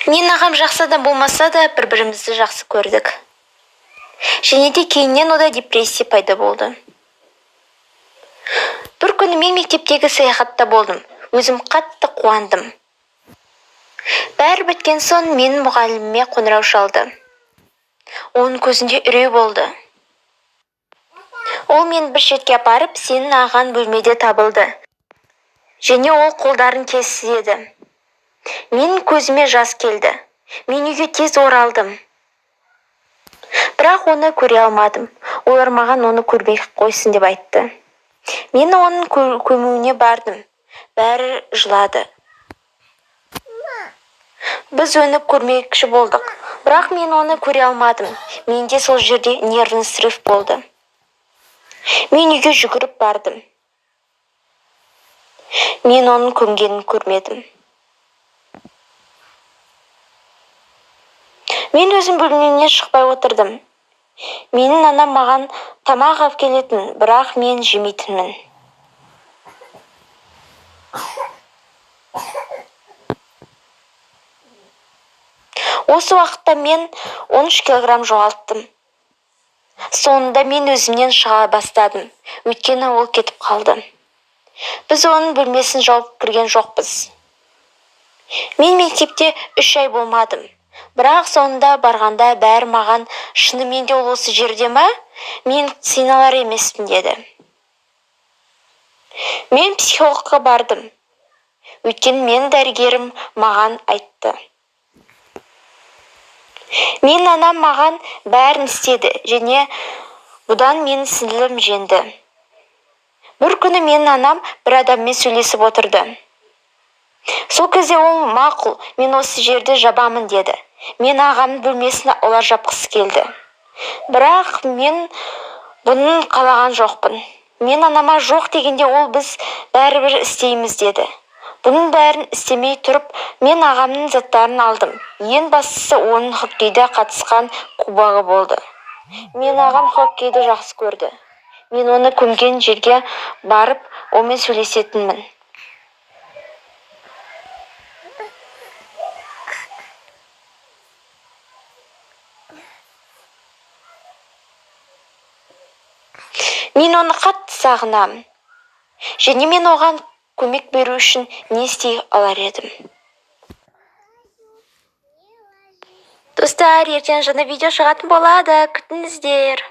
Мен ағам жақсы адам болмаса да бір-бірімізді жақсы көрдік. Және де кейіннен ода депрессия пайда болды. Бір күні мен мектептегі саяхатта болдым. Өзім қатты қуандым. Бәрі біткен соң менің мұғаліміме қоңырау шалды. Оның көзінде үрей болды. Ол мені бір шетке апарып, сенің ағаң бөлмеде табылды. Және ол қолдарын кеседі. Менің көзіме жас келді. Мен үйге тез оралдым. Бірақ оны көре алмадым. Олар маған оны көрмей қойсын деп айтты. Мен оның көмуіне бардым. Бәрі жылады. Біз оны көрмекші болдық. Бірақ мен оны көре алмадым. Менде сол жерде нервный срыв болды. Мен үйге жүгіріп бардым. Мен оның көмгенін көрмедім. Мен өзім бөлмемнен шықпай отырдым. Менің анам маған тамақ алып келетін, бірақ мен жемейтінмін. Осы уақытта мен 13 килограмм жоғалттым. Соңында мен өзімнен шыға бастадым. Өйткені ол кетіп қалды. Біз оның бөлмесін жауып кірген жоқпыз. Мен мектепте 3 ай болмадым. Бірақ соңында барғанда бәрі маған шынымен де ол осы жерде ма? Мен сыналар емеспін деді. Мен психологқа бардым. Өйткені мен дәрігерім маған айтты. Мен анам маған бәрін істеді, және бұдан менің сіңілім жеңді. Бір күні менің анам бір адаммен сөйлесіп отырды. Сол кезде ол мақұл, мен осы жерде жабамын деді. Мен ағамның бөлмесін олар жапқысы келді. Бірақ мен бұның қалаған жоқпын. Мен анама жоқ дегенде ол біз бәрібір істейміз деді. Бұның бәрін істемей тұрып, мен ағамның заттарын алдым. Ең бастысы оның хоккейде қатысқан кубогы болды. Мен ағам хоккейді жақсы көрді. Мен оны көмген жерге барып, онымен сөйлесетінмін. Мен оны қатты сағынамын. Және мен оған көмек беру үшін не істей алар едім. Достар, ертең жаңа видео шығатын болады, күтіңіздер.